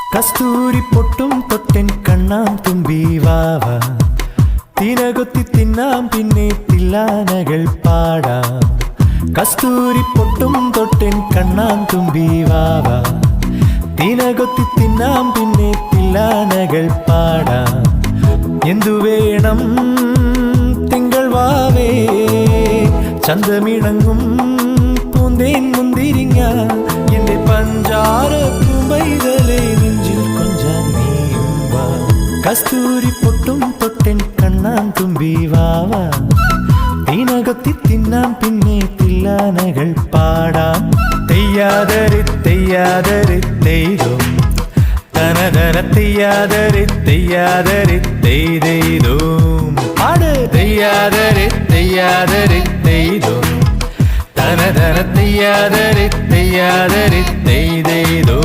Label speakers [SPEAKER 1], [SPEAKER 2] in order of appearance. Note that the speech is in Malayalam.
[SPEAKER 1] കസ്തൂരി പൊട്ടും തൊട്ടൻ കണ്ണാം തുമ്പി വാവാ തിനകൊത്തി തിന്നാം പിന്നെ തില്ലാനകൾ പാടാം കസ്തൂരി പൊട്ടും തൊട്ടൻ കണ്ണാം തുമ്പി വാവാ തിനകൊത്തി തിന്നാം പിന്നെ തില്ലാനകൾ പാടാം എന്തു വേണം തിങ്കൾ വാവേ ചന്തമിണങ്ങും പൂന്തേൻ മുന്തിരിങ്ങ എന്റെ പഞ്ചാര പൂമ്പൈതലേ നെഞ്ചിൽ കൊഞ്ചാൻ നീയും വാ കസ്തൂരി പൊട്ടും തൊട്ടൻ കണ്ണാം തുമ്പി വാവാ തിനകൊത്തി തിന്നാം പിന്നെ തില്ലാനകൾ പാടാം തെയ്യാതരെ തെയ്യാതരെ തെയ്തോ തനതന തെയ്യാതരെ തെയ്യാതരെ തെയ്തോ പാട് തെയ്യാതരെ തെയ്യാതരെ തെയ്തോ തനതന തെയ്യാതരെ തെയ്യാതരെ തെയ്തോ